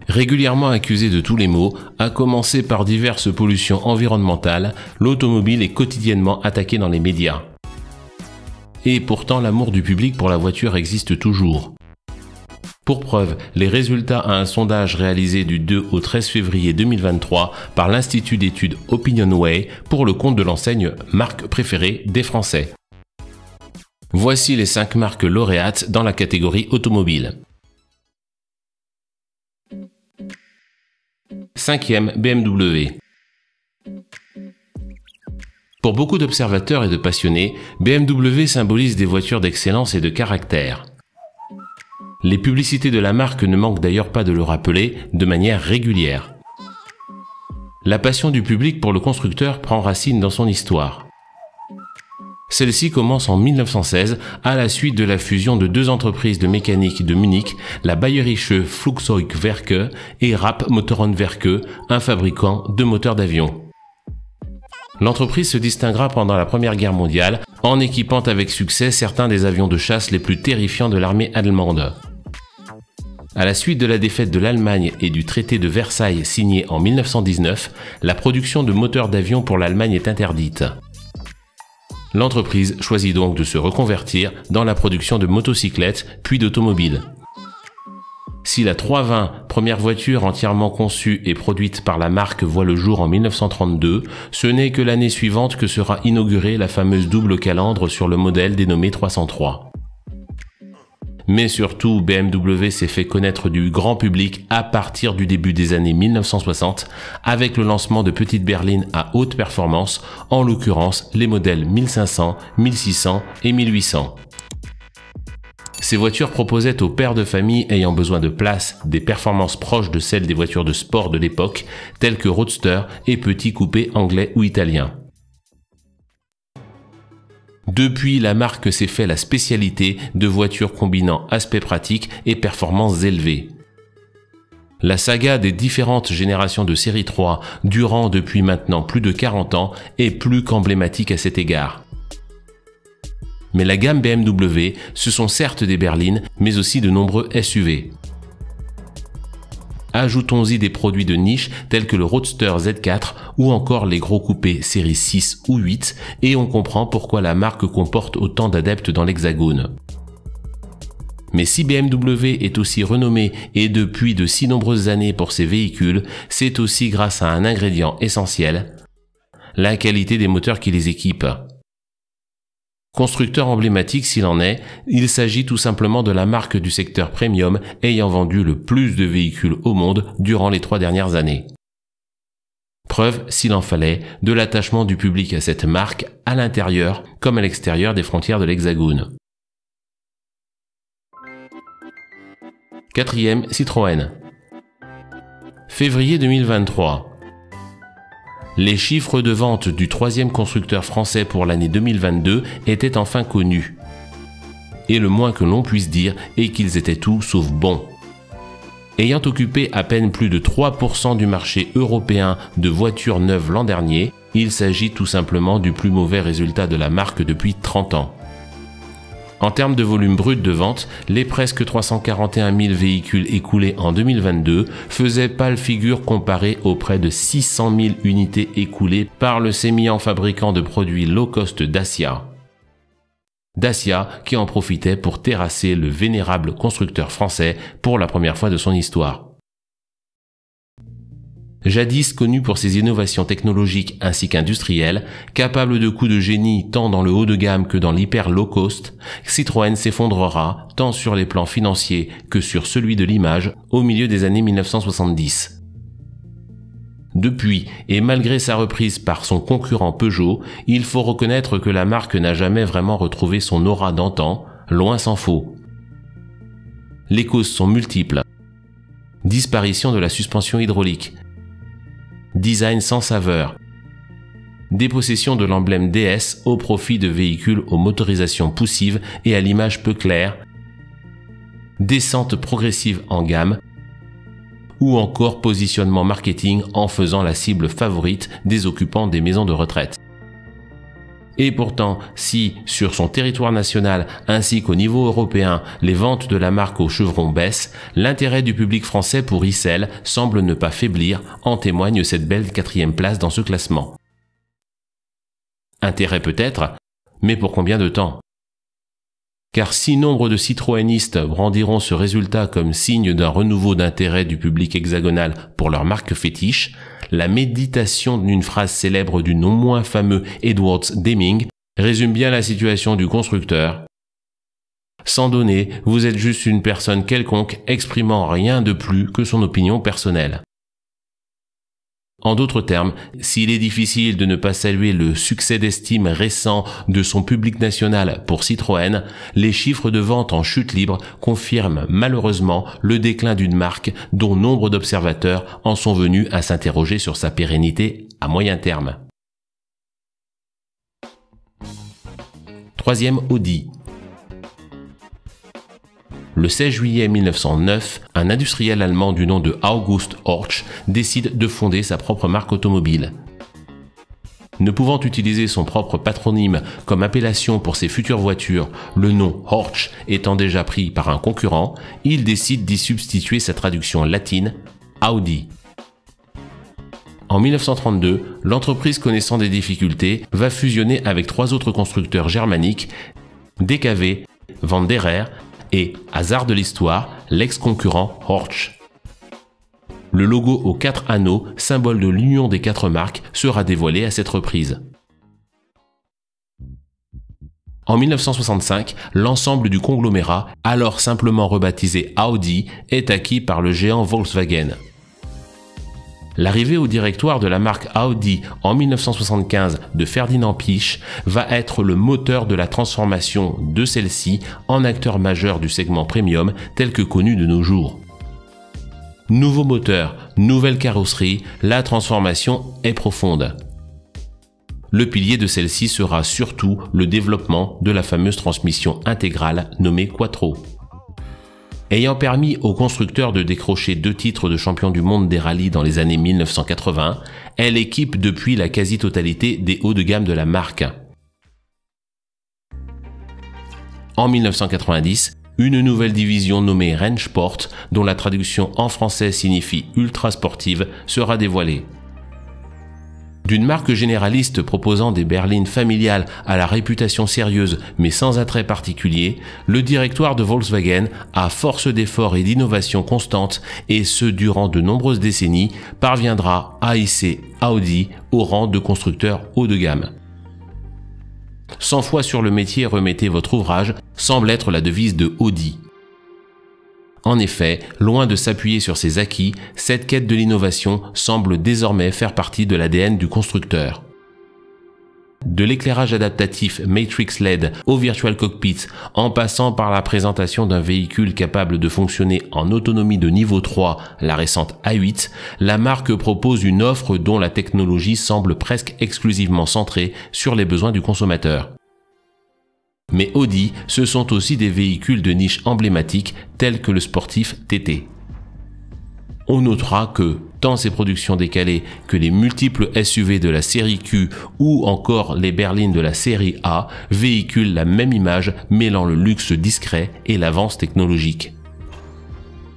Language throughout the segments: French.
Régulièrement accusée de tous les maux, à commencer par diverses pollutions environnementales, l'automobile est quotidiennement attaquée dans les médias. Et pourtant, l'amour du public pour la voiture existe toujours. Pour preuve, les résultats à un sondage réalisé du 2 au 13 février 2023 par l'Institut d'études Opinionway pour le compte de l'enseigne marque préférée des Français. Voici les 5 marques lauréates dans la catégorie automobile. 5e, BMW. Pour beaucoup d'observateurs et de passionnés, BMW symbolise des voitures d'excellence et de caractère. Les publicités de la marque ne manquent d'ailleurs pas de le rappeler de manière régulière. La passion du public pour le constructeur prend racine dans son histoire. Celle-ci commence en 1916 à la suite de la fusion de 2 entreprises de mécanique de Munich, la Bayerische Flugzeugwerke et Rapp Motorenwerke, un fabricant de moteurs d'avion. L'entreprise se distinguera pendant la Première Guerre mondiale en équipant avec succès certains des avions de chasse les plus terrifiants de l'armée allemande. À la suite de la défaite de l'Allemagne et du traité de Versailles signé en 1919, la production de moteurs d'avion pour l'Allemagne est interdite. L'entreprise choisit donc de se reconvertir dans la production de motocyclettes puis d'automobiles. Si la 320, première voiture entièrement conçue et produite par la marque, voit le jour en 1932, ce n'est que l'année suivante que sera inaugurée la fameuse double calandre sur le modèle dénommé 303. Mais surtout, BMW s'est fait connaître du grand public à partir du début des années 1960 avec le lancement de petites berlines à haute performance, en l'occurrence les modèles 1500, 1600 et 1800. Ces voitures proposaient aux pères de famille ayant besoin de place des performances proches de celles des voitures de sport de l'époque, telles que roadster et petits coupés anglais ou italiens. Depuis, la marque s'est fait la spécialité de voitures combinant aspect pratique et performances élevées. La saga des différentes générations de série 3, durant depuis maintenant plus de 40 ans, est plus qu'emblématique à cet égard. Mais la gamme BMW, ce sont certes des berlines, mais aussi de nombreux SUV. Ajoutons-y des produits de niche tels que le Roadster Z4 ou encore les gros coupés série 6 ou 8 et on comprend pourquoi la marque comporte autant d'adeptes dans l'Hexagone. Mais si BMW est aussi renommée et depuis de si nombreuses années pour ses véhicules, c'est aussi grâce à un ingrédient essentiel, la qualité des moteurs qui les équipent. Constructeur emblématique s'il en est, il s'agit tout simplement de la marque du secteur premium ayant vendu le plus de véhicules au monde durant les 3 dernières années. Preuve, s'il en fallait, de l'attachement du public à cette marque à l'intérieur comme à l'extérieur des frontières de l'Hexagone. 4e, Citroën. Février 2023. Les chiffres de vente du 3e constructeur français pour l'année 2022 étaient enfin connus. Et le moins que l'on puisse dire est qu'ils étaient tout sauf bons. Ayant occupé à peine plus de 3% du marché européen de voitures neuves l'an dernier, il s'agit tout simplement du plus mauvais résultat de la marque depuis 30 ans. En termes de volume brut de vente, les presque 341 000 véhicules écoulés en 2022 faisaient pâle figure comparés aux près de 600 000 unités écoulées par le sémillant fabricant de produits low-cost Dacia. Dacia qui en profitait pour terrasser le vénérable constructeur français pour la première fois de son histoire. Jadis connu pour ses innovations technologiques ainsi qu'industrielles, capable de coups de génie tant dans le haut de gamme que dans l'hyper low cost, Citroën s'effondrera tant sur les plans financiers que sur celui de l'image au milieu des années 1970. Depuis, et malgré sa reprise par son concurrent Peugeot, il faut reconnaître que la marque n'a jamais vraiment retrouvé son aura d'antan, loin s'en faut. Les causes sont multiples. Disparition de la suspension hydraulique, design sans saveur, dépossession de l'emblème DS au profit de véhicules aux motorisations poussives et à l'image peu claire, descente progressive en gamme, ou encore positionnement marketing en faisant la cible favorite des occupants des maisons de retraite. Et pourtant, si, sur son territoire national ainsi qu'au niveau européen, les ventes de la marque au chevron baissent, l'intérêt du public français pour Icel semble ne pas faiblir, en témoigne cette belle 4e place dans ce classement. Intérêt peut-être, mais pour combien de temps ? Car si nombre de citroënistes brandiront ce résultat comme signe d'un renouveau d'intérêt du public hexagonal pour leur marque fétiche, la méditation d'une phrase célèbre du non moins fameux Edwards Deming résume bien la situation du constructeur. Sans donner, vous êtes juste une personne quelconque exprimant rien de plus que son opinion personnelle. En d'autres termes, s'il est difficile de ne pas saluer le succès d'estime récent de son public national pour Citroën, les chiffres de vente en chute libre confirment malheureusement le déclin d'une marque dont nombre d'observateurs en sont venus à s'interroger sur sa pérennité à moyen terme. 3e, Audi. Le 16 juillet 1909, un industriel allemand du nom de August Horch décide de fonder sa propre marque automobile. Ne pouvant utiliser son propre patronyme comme appellation pour ses futures voitures, le nom Horch étant déjà pris par un concurrent, il décide d'y substituer sa traduction latine, Audi. En 1932, l'entreprise connaissant des difficultés va fusionner avec 3 autres constructeurs germaniques, DKW, Vanderer et, hasard de l'histoire, l'ex-concurrent Horch. Le logo aux 4 anneaux, symbole de l'union des 4 marques, sera dévoilé à cette reprise. En 1965, l'ensemble du conglomérat, alors simplement rebaptisé Audi, est acquis par le géant Volkswagen. L'arrivée au directoire de la marque Audi en 1975 de Ferdinand Piëch va être le moteur de la transformation de celle-ci en acteur majeur du segment premium tel que connu de nos jours. Nouveau moteur, nouvelle carrosserie, la transformation est profonde. Le pilier de celle-ci sera surtout le développement de la fameuse transmission intégrale nommée Quattro. Ayant permis au constructeur de décrocher 2 titres de champion du monde des rallyes dans les années 1980, elle équipe depuis la quasi-totalité des hauts de gamme de la marque. En 1990, une nouvelle division nommée Rennsport, dont la traduction en français signifie ultra sportive, sera dévoilée. D'une marque généraliste proposant des berlines familiales à la réputation sérieuse mais sans attrait particulier, le directoire de Volkswagen, à force d'efforts et d'innovations constantes, et ce durant de nombreuses décennies, parviendra à hisser Audi au rang de constructeur haut de gamme. 100 fois sur le métier remettez votre ouvrage semble être la devise de Audi. En effet, loin de s'appuyer sur ses acquis, cette quête de l'innovation semble désormais faire partie de l'ADN du constructeur. De l'éclairage adaptatif Matrix LED au Virtual Cockpit, en passant par la présentation d'un véhicule capable de fonctionner en autonomie de niveau 3, la récente A8, la marque propose une offre dont la technologie semble presque exclusivement centrée sur les besoins du consommateur. Mais Audi, ce sont aussi des véhicules de niche emblématiques tels que le sportif TT. On notera que, tant ses productions décalées que les multiples SUV de la série Q ou encore les berlines de la série A véhiculent la même image mêlant le luxe discret et l'avance technologique.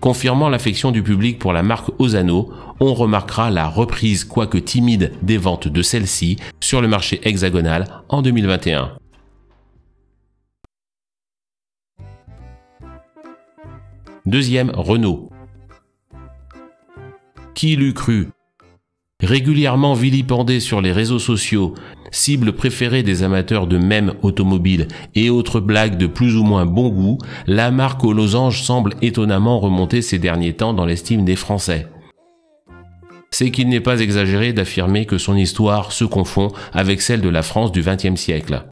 Confirmant l'affection du public pour la marque Osano, on remarquera la reprise quoique timide des ventes de celle-ci sur le marché hexagonal en 2021. Deuxième, Renault. Qui l'eût cru ? Régulièrement vilipendée sur les réseaux sociaux, cible préférée des amateurs de mèmes automobiles et autres blagues de plus ou moins bon goût, la marque aux losanges semble étonnamment remonter ces derniers temps dans l'estime des Français. C'est qu'il n'est pas exagéré d'affirmer que son histoire se confond avec celle de la France du XXe siècle.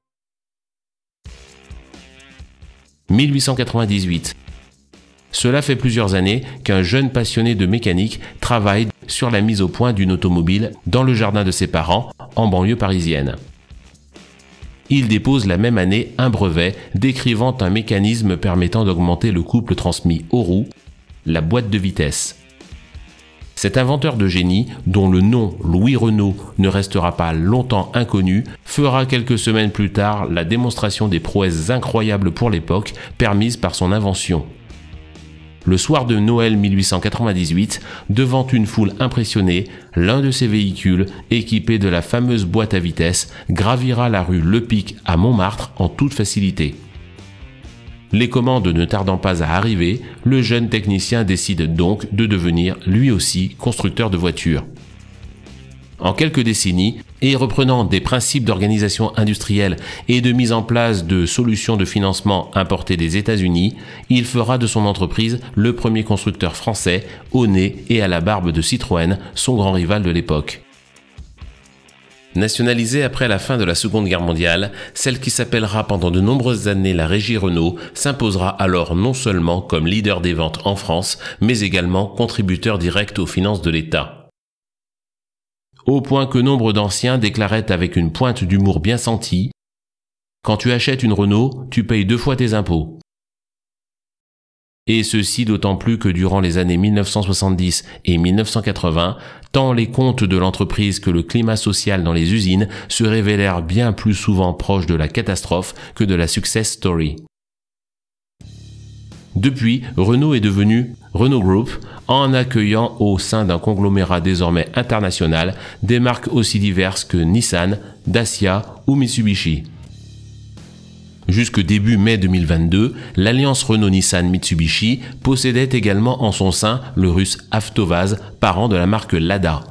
1898. Cela fait plusieurs années qu'un jeune passionné de mécanique travaille sur la mise au point d'une automobile dans le jardin de ses parents, en banlieue parisienne. Il dépose la même année un brevet décrivant un mécanisme permettant d'augmenter le couple transmis aux roues, la boîte de vitesse. Cet inventeur de génie, dont le nom Louis Renault ne restera pas longtemps inconnu, fera quelques semaines plus tard la démonstration des prouesses incroyables pour l'époque permises par son invention. Le soir de Noël 1898, devant une foule impressionnée, l'un de ces véhicules, équipé de la fameuse boîte à vitesse, gravira la rue Lepic à Montmartre en toute facilité. Les commandes ne tardant pas à arriver, le jeune technicien décide donc de devenir lui aussi constructeur de voitures. En quelques décennies, et reprenant des principes d'organisation industrielle et de mise en place de solutions de financement importées des États-Unis, il fera de son entreprise le premier constructeur français au nez et à la barbe de Citroën, son grand rival de l'époque. Nationalisée après la fin de la Seconde Guerre mondiale, celle qui s'appellera pendant de nombreuses années la Régie Renault s'imposera alors non seulement comme leader des ventes en France, mais également contributeur direct aux finances de l'État. Au point que nombre d'anciens déclaraient avec une pointe d'humour bien sentie « Quand tu achètes une Renault, tu payes 2 fois tes impôts ». Et ceci d'autant plus que durant les années 1970 et 1980, tant les comptes de l'entreprise que le climat social dans les usines se révélèrent bien plus souvent proches de la catastrophe que de la success story. Depuis, Renault est devenu Renault Group en accueillant au sein d'un conglomérat désormais international des marques aussi diverses que Nissan, Dacia ou Mitsubishi. Jusque début mai 2022, l'alliance Renault-Nissan-Mitsubishi possédait également en son sein le russe Avtovaz, parent de la marque Lada.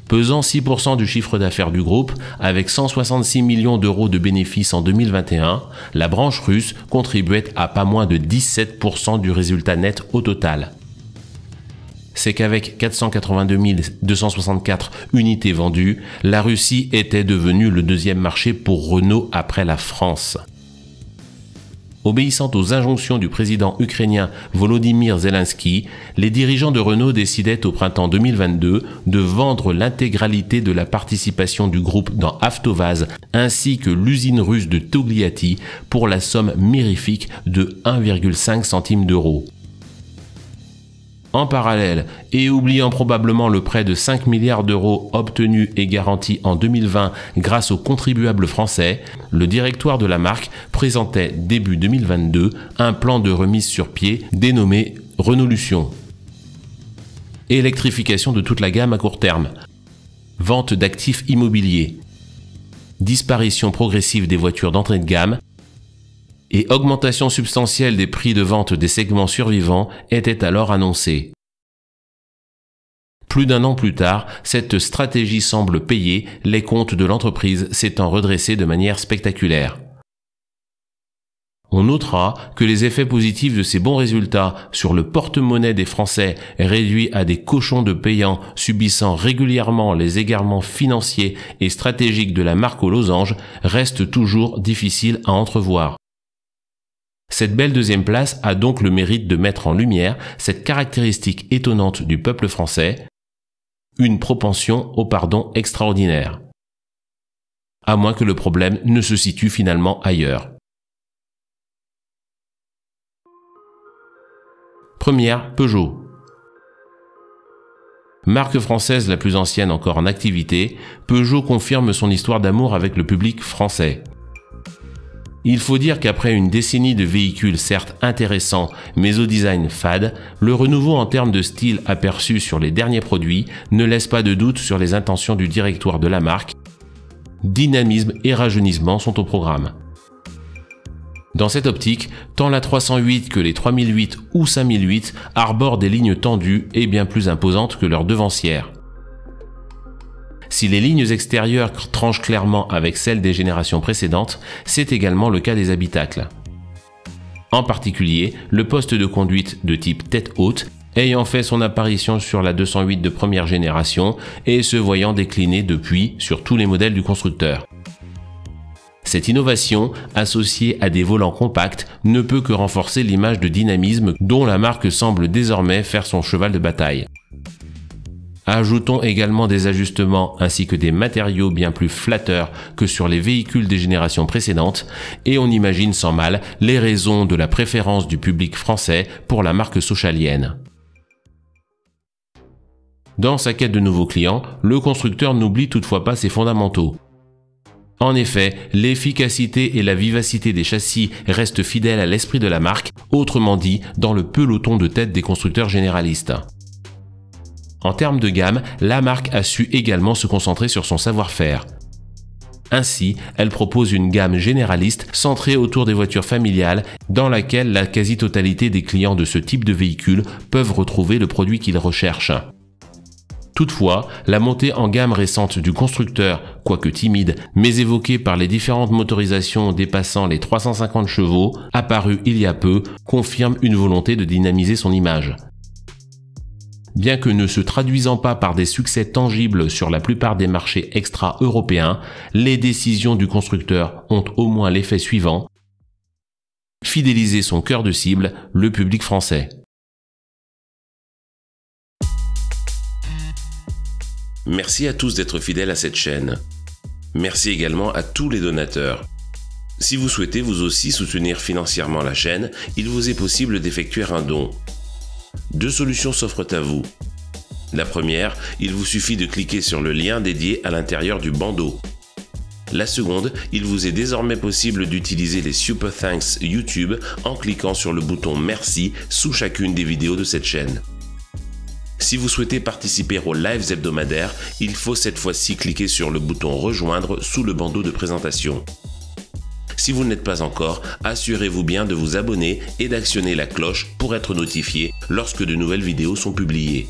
Pesant 6% du chiffre d'affaires du groupe, avec 166 millions d'euros de bénéfices en 2021, la branche russe contribuait à pas moins de 17% du résultat net au total. C'est qu'avec 482 264 unités vendues, la Russie était devenue le deuxième marché pour Renault après la France. Obéissant aux injonctions du président ukrainien Volodymyr Zelensky, les dirigeants de Renault décidaient au printemps 2022 de vendre l'intégralité de la participation du groupe dans Avtovaz ainsi que l'usine russe de Togliatti pour la somme mirifique de 1,5 centime d'euro. En parallèle, et oubliant probablement le prêt de 5 milliards d'euros obtenu et garanti en 2020 grâce aux contribuables français, le directoire de la marque présentait début 2022 un plan de remise sur pied dénommé Renaulution. Électrification de toute la gamme à court terme, vente d'actifs immobiliers, disparition progressive des voitures d'entrée de gamme, et augmentation substantielle des prix de vente des segments survivants était alors annoncée. Plus d'un an plus tard, cette stratégie semble payer, les comptes de l'entreprise s'étant redressés de manière spectaculaire. On notera que les effets positifs de ces bons résultats sur le porte-monnaie des Français réduits à des cochons de payants subissant régulièrement les égarements financiers et stratégiques de la marque aux losanges restent toujours difficiles à entrevoir. Cette belle deuxième place a donc le mérite de mettre en lumière cette caractéristique étonnante du peuple français, une propension au pardon extraordinaire. À moins que le problème ne se situe finalement ailleurs. Première, Peugeot. Marque française la plus ancienne encore en activité, Peugeot confirme son histoire d'amour avec le public français. Il faut dire qu'après une décennie de véhicules certes intéressants, mais au design fade, le renouveau en termes de style aperçu sur les derniers produits ne laisse pas de doute sur les intentions du directoire de la marque. Dynamisme et rajeunissement sont au programme. Dans cette optique, tant la 308 que les 3008 ou 5008 arborent des lignes tendues et bien plus imposantes que leurs devancières. Si les lignes extérieures tranchent clairement avec celles des générations précédentes, c'est également le cas des habitacles. En particulier, le poste de conduite de type tête haute, ayant fait son apparition sur la 208 de première génération et se voyant décliner depuis sur tous les modèles du constructeur. Cette innovation, associée à des volants compacts, ne peut que renforcer l'image de dynamisme dont la marque semble désormais faire son cheval de bataille. Ajoutons également des ajustements ainsi que des matériaux bien plus flatteurs que sur les véhicules des générations précédentes et on imagine sans mal les raisons de la préférence du public français pour la marque sochalienne. Dans sa quête de nouveaux clients, le constructeur n'oublie toutefois pas ses fondamentaux. En effet, l'efficacité et la vivacité des châssis restent fidèles à l'esprit de la marque, autrement dit, dans le peloton de tête des constructeurs généralistes. En termes de gamme, la marque a su également se concentrer sur son savoir-faire. Ainsi, elle propose une gamme généraliste centrée autour des voitures familiales dans laquelle la quasi-totalité des clients de ce type de véhicule peuvent retrouver le produit qu'ils recherchent. Toutefois, la montée en gamme récente du constructeur, quoique timide, mais évoquée par les différentes motorisations dépassant les 350 chevaux, apparue il y a peu, confirme une volonté de dynamiser son image. Bien que ne se traduisant pas par des succès tangibles sur la plupart des marchés extra-européens, les décisions du constructeur ont au moins l'effet suivant: fidéliser son cœur de cible, le public français. Merci à tous d'être fidèles à cette chaîne. Merci également à tous les donateurs. Si vous souhaitez vous aussi soutenir financièrement la chaîne, il vous est possible d'effectuer un don. Deux solutions s'offrent à vous. La première, il vous suffit de cliquer sur le lien dédié à l'intérieur du bandeau. La seconde, il vous est désormais possible d'utiliser les Super Thanks YouTube en cliquant sur le bouton Merci sous chacune des vidéos de cette chaîne. Si vous souhaitez participer aux lives hebdomadaires, il faut cette fois-ci cliquer sur le bouton Rejoindre sous le bandeau de présentation. Si vous ne l'êtes pas encore, assurez-vous bien de vous abonner et d'actionner la cloche pour être notifié lorsque de nouvelles vidéos sont publiées.